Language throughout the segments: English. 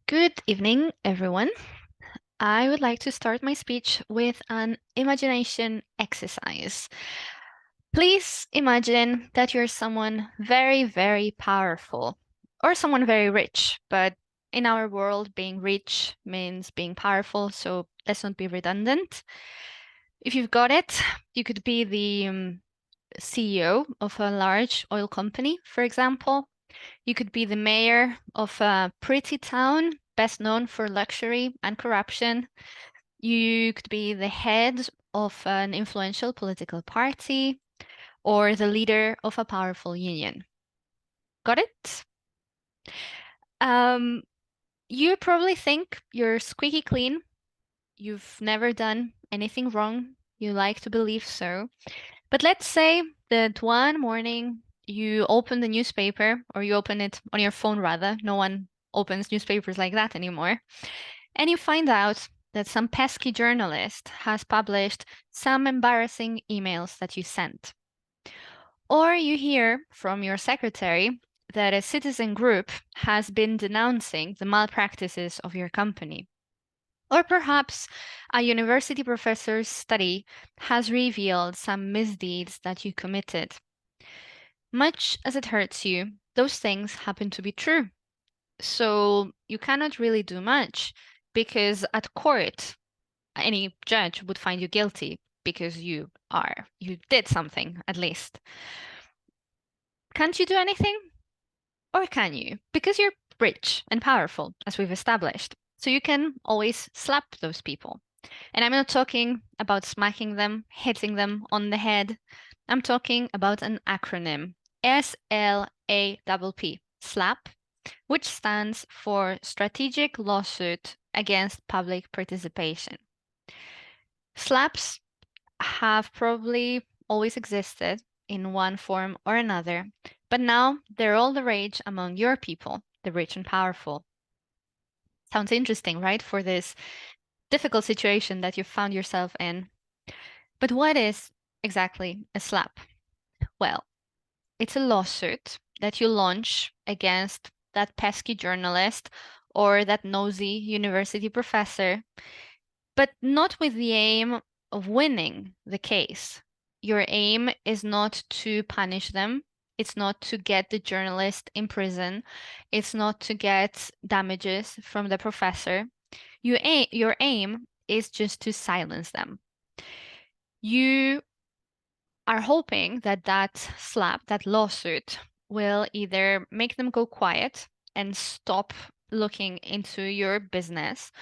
Good evening, everyone. I would like to start my speech with an imagination exercise. Please imagine that you're someone very, very powerful or someone very rich, but in our world, being rich means being powerful, so let's not be redundant. If you've got it, you could be the CEO of a large oil company, for example. You could be the mayor of a pretty town, best known for luxury and corruption. You could be the head of an influential political party or the leader of a powerful union. Got it? Um, you probably think you're squeaky clean. You've never done anything wrong. You like to believe so. But let's say that one morning you open the newspaper, or you open it on your phone rather. No one opens newspapers like that anymore. And you find out that some pesky journalist has published some embarrassing emails that you sent. Or you hear from your secretary that a citizen group has been denouncing the malpractices of your company. Or perhaps a university professor's study has revealed some misdeeds that you committed. Much as it hurts you, those things happen to be true. So you cannot really do much because at court, any judge would find you guilty because you did something at least. Can't you do anything? Or can you? Because you're rich and powerful, as we've established. So you can always slap those people. And I'm not talking about smacking them, hitting them on the head. I'm talking about an acronym, SLAPP, SLAPP, which stands for Strategic Lawsuit Against Public Participation. SLAPPs have probably always existed in one form or another, but now they're all the rage among your people, the rich and powerful. Sounds interesting, right? For this difficult situation that you found yourself in. But what is exactly a SLAPP? Well, it's a lawsuit that you launch against that pesky journalist or that nosy university professor, but not with the aim of winning the case. Your aim is not to punish them. It's not to get the journalist in prison. It's not to get damages from the professor. Your aim is just to silence them. You are hoping that that lawsuit, will either make them go quiet and stop looking into your business,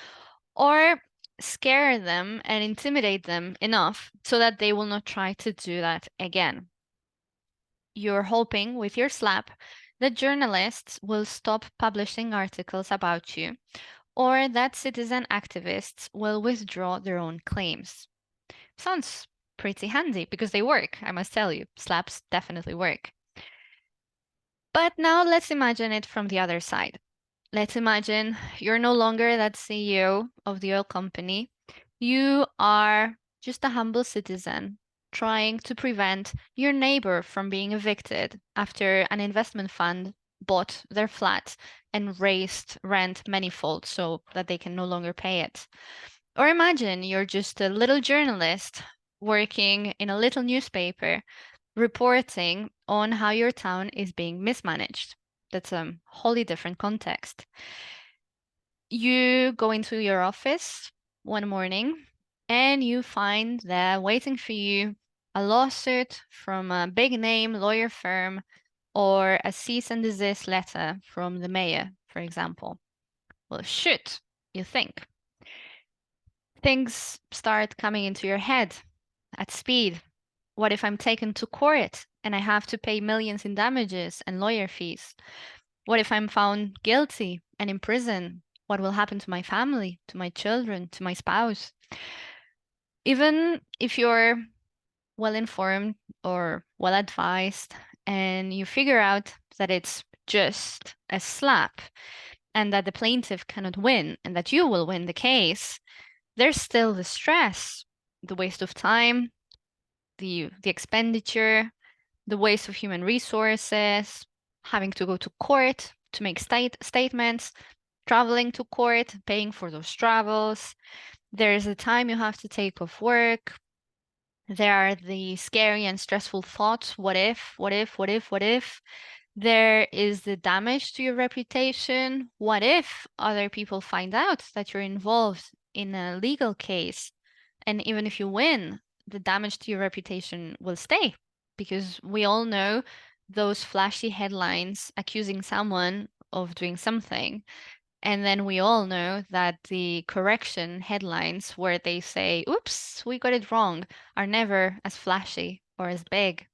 or scare them and intimidate them enough so that they will not try to do that again. You're hoping with your SLAPP that journalists will stop publishing articles about you, or that citizen activists will withdraw their own claims. Sounds pretty handy because they work, I must tell you. SLAPPs definitely work. But now let's imagine it from the other side. Let's imagine you're no longer that CEO of the oil company. You are just a humble citizen trying to prevent your neighbor from being evicted after an investment fund bought their flat and raised rent manifold so that they can no longer pay it. Or imagine you're just a little journalist working in a little newspaper, reporting on how your town is being mismanaged. That's a wholly different context. You go into your office one morning and you find there waiting for you a lawsuit from a big name lawyer firm or a cease and desist letter from the mayor, for example. Well, shoot, you think. Things start coming into your head at speed. What if I'm taken to court and I have to pay millions in damages and lawyer fees? What if I'm found guilty and in prison? What will happen to my family, to my children, to my spouse? Even if you're well informed or well advised and you figure out that it's just a SLAPP and that the plaintiff cannot win and that you will win the case, there's still the stress, the waste of time, the expenditure, the waste of human resources, having to go to court to make statements, traveling to court, paying for those travels. There's the time you have to take off work. There are the scary and stressful thoughts. What if, what if, what if, what if? There is the damage to your reputation. What if other people find out that you're involved in a legal case? And even if you win, the damage to your reputation will stay, because we all know those flashy headlines accusing someone of doing something. And then we all know that the correction headlines where they say, oops, we got it wrong, are never as flashy or as big.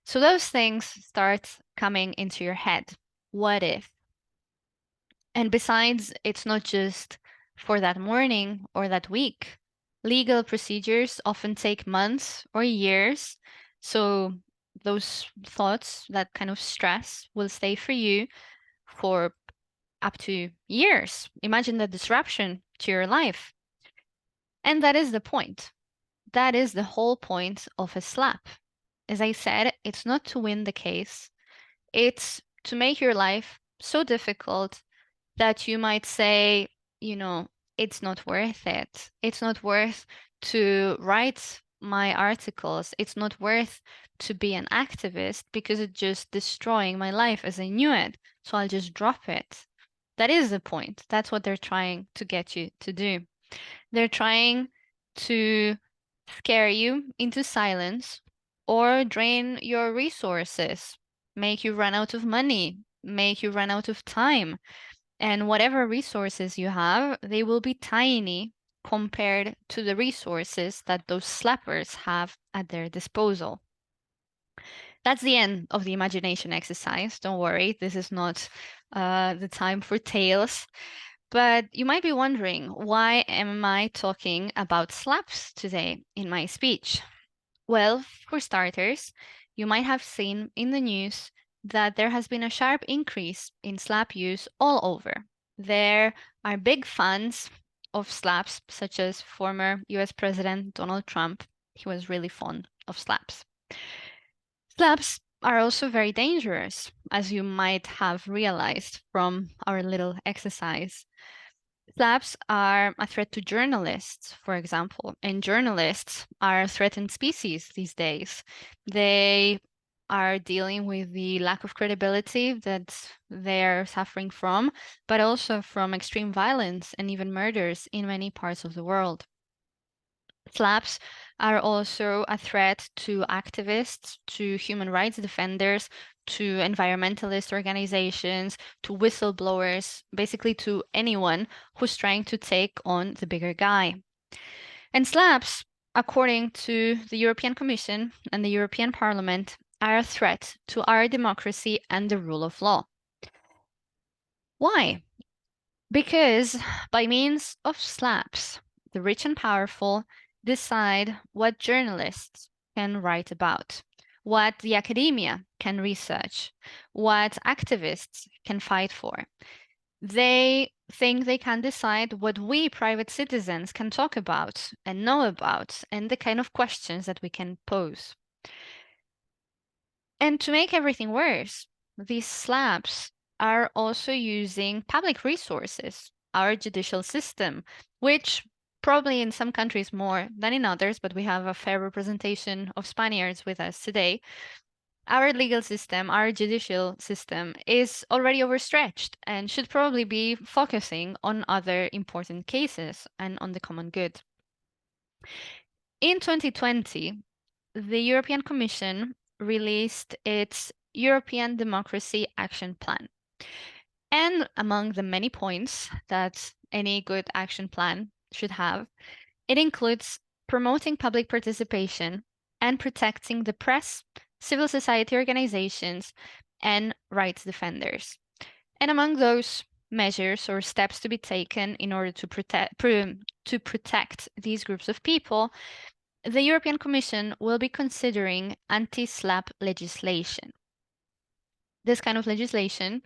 So those things start coming into your head. What if? And besides, it's not just for that morning or that week. Legal procedures often take months or years. So those thoughts, that kind of stress, will stay for you for up to years. Imagine the disruption to your life. And that is the point. That is the whole point of a SLAPP. As I said, it's not to win the case. It's to make your life so difficult that you might say, it's not worth it. It's not worth to write my articles. It's not worth to be an activist because it's just destroying my life as I knew it. So I'll just drop it. That is the point. That's what they're trying to get you to do. They're trying to scare you into silence or drain your resources, make you run out of money, make you run out of time. And whatever resources you have, they will be tiny compared to the resources that those slappers have at their disposal. That's the end of the imagination exercise. Don't worry, this is not the time for tales. But you might be wondering, why am I talking about slaps today in my speech? Well, for starters, you might have seen in the news that there has been a sharp increase in slap use all over. There are big fans of slaps, such as former US President Donald Trump. He was really fond of slaps. Slaps are also very dangerous, as you might have realized from our little exercise. Slaps are a threat to journalists, for example, and journalists are a threatened species these days. They are dealing with the lack of credibility that they're suffering from, but also from extreme violence and even murders in many parts of the world. Slaps are also a threat to activists, to human rights defenders, to environmentalist organizations, to whistleblowers, basically to anyone who's trying to take on the bigger guy. And slaps, according to the European Commission and the European Parliament, are a threat to our democracy and the rule of law. Why? Because by means of slaps, the rich and powerful decide what journalists can write about, what the academia can research, what activists can fight for. They think they can decide what we private citizens can talk about and know about, and the kind of questions that we can pose. And to make everything worse, these slaps are also using public resources, our judicial system, which probably in some countries more than in others, but we have a fair representation of Spaniards with us today. Our legal system, our judicial system, is already overstretched and should probably be focusing on other important cases and on the common good. In 2020, the European Commission released its European Democracy Action Plan. And among the many points that any good action plan should have, it includes promoting public participation and protecting the press, civil society organizations, and rights defenders. And among those measures or steps to be taken in order to protect these groups of people, the European Commission will be considering anti-SLAPP legislation. This kind of legislation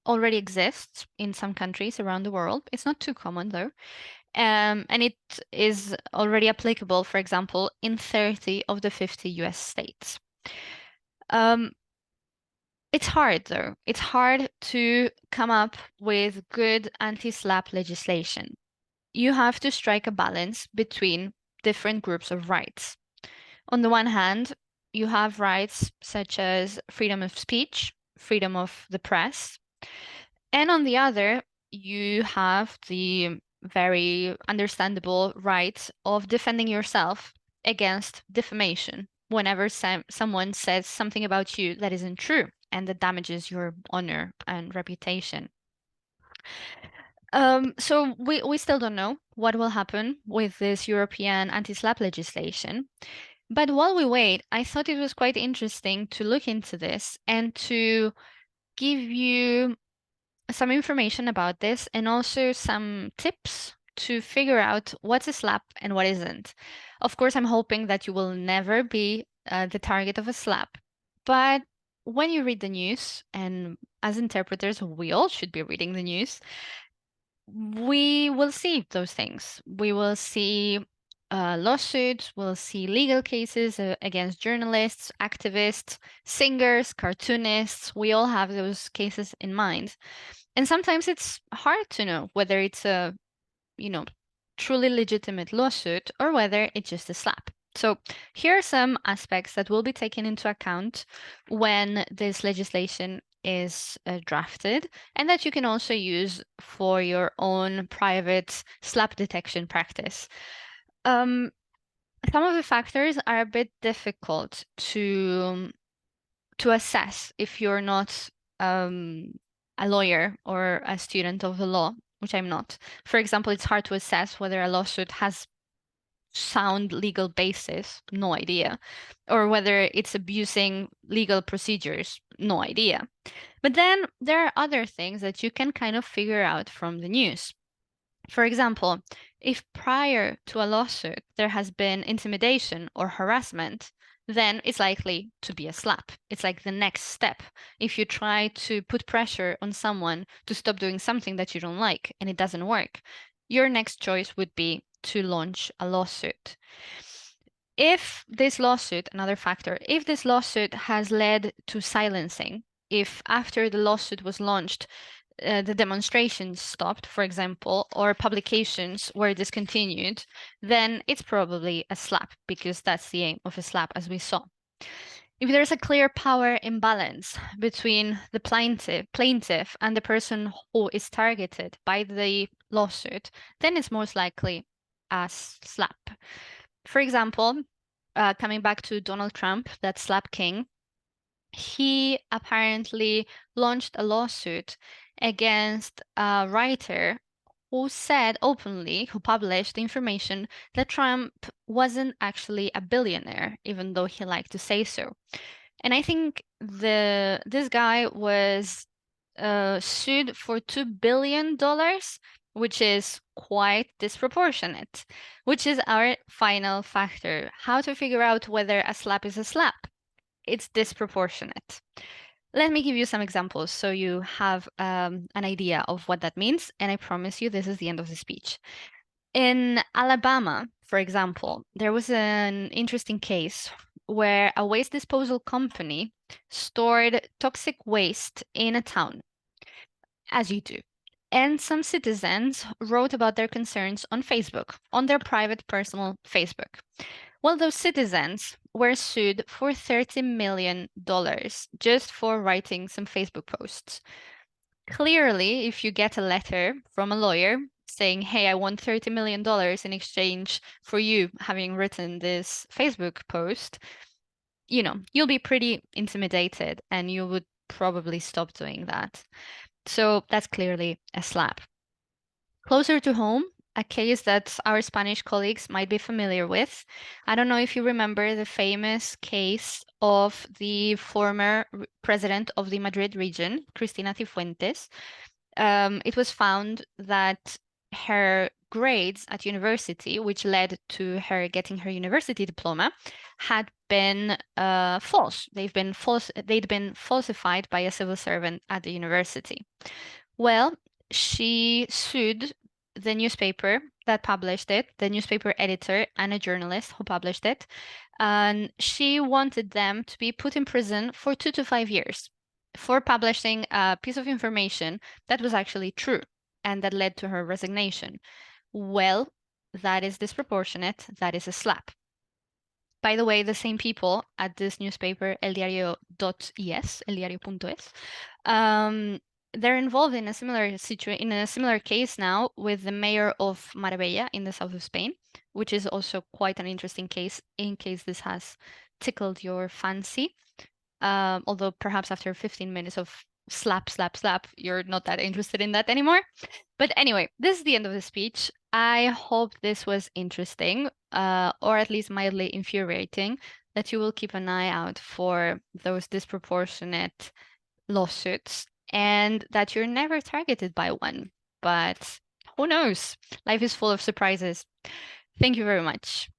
already exists in some countries around the world. It's not too common though. And it is already applicable, for example, in 30 of the 50 US states. It's hard, though. It's hard to come up with good anti-SLAPP legislation. You have to strike a balance between different groups of rights. On the one hand, you have rights such as freedom of speech, freedom of the press, and on the other, you have the very understandable right of defending yourself against defamation whenever someone says something about you that isn't true and that damages your honor and reputation. So we still don't know what will happen with this European anti-SLAPP legislation. But while we wait, I thought it was quite interesting to look into this and to give you some information about this and also some tips to figure out what's a SLAPP and what isn't. Of course, I'm hoping that you will never be the target of a SLAPP. But when you read the news, and as interpreters, we all should be reading the news, we will see those things. We will see lawsuits, we'll see legal cases against journalists, activists, singers, cartoonists. We all have those cases in mind. And sometimes it's hard to know whether it's a, truly legitimate lawsuit or whether it's just a SLAPP. So here are some aspects that will be taken into account when this legislation is drafted and that you can also use for your own private SLAPP detection practice. Some of the factors are a bit difficult to assess if you're not a lawyer or a student of the law, which I'm not. For example, it's hard to assess whether a lawsuit has sound legal basis, no idea, or whether it's abusing legal procedures, no idea. But then there are other things that you can kind of figure out from the news. For example, if prior to a lawsuit there has been intimidation or harassment, then it's likely to be a SLAPP. It's like the next step. If you try to put pressure on someone to stop doing something that you don't like and it doesn't work, your next choice would be to launch a lawsuit. If this lawsuit, another factor, if this lawsuit has led to silencing, if after the lawsuit was launched, the demonstrations stopped, for example, or publications were discontinued, then it's probably a SLAPP because that's the aim of a SLAPP, as we saw. If there's a clear power imbalance between the plaintiff and the person who is targeted by the lawsuit, then it's most likely a SLAPP. For example, coming back to Donald Trump, that SLAPP king, he apparently launched a lawsuit against a writer who said openly, who published the information that Trump wasn't actually a billionaire, even though he liked to say so. And I think this guy was sued for $2 billion, which is quite disproportionate, which is our final factor. How to figure out whether a SLAPP is a SLAPP? It's disproportionate. Let me give you some examples so you have an idea of what that means, and I promise you this is the end of the speech. In Alabama, for example, there was an interesting case where a waste disposal company stored toxic waste in a town, as you do. And some citizens wrote about their concerns on Facebook, on their private personal Facebook. Well, those citizens were sued for $30 million just for writing some Facebook posts. Clearly, if you get a letter from a lawyer saying, hey, I want $30 million in exchange for you having written this Facebook post, you'll be pretty intimidated and you would probably stop doing that. So that's clearly a SLAPP. Closer to home, a case that our Spanish colleagues might be familiar with. I don't know if you remember the famous case of the former president of the Madrid region, Cristina Cifuentes. It was found that her grades at university, which led to her getting her university diploma, had been false. They'd been falsified by a civil servant at the university. Well, she sued the newspaper that published it, the newspaper editor and a journalist who published it, and she wanted them to be put in prison for 2 to 5 years. for publishing a piece of information that was actually true and that led to her resignation. Well, that is disproportionate. That is a slap. By the way, the same people at this newspaper, eldiario.es, eldiario.es, they're involved in a similar case now with the mayor of Marbella in the south of Spain, which is also quite an interesting case in case this has tickled your fancy. Although perhaps after 15 minutes of slap, slap, slap, you're not that interested in that anymore. But anyway, this is the end of the speech. I hope this was interesting, or at least mildly infuriating, that you will keep an eye out for those disproportionate lawsuits and that you're never targeted by one. But who knows? Life is full of surprises. Thank you very much.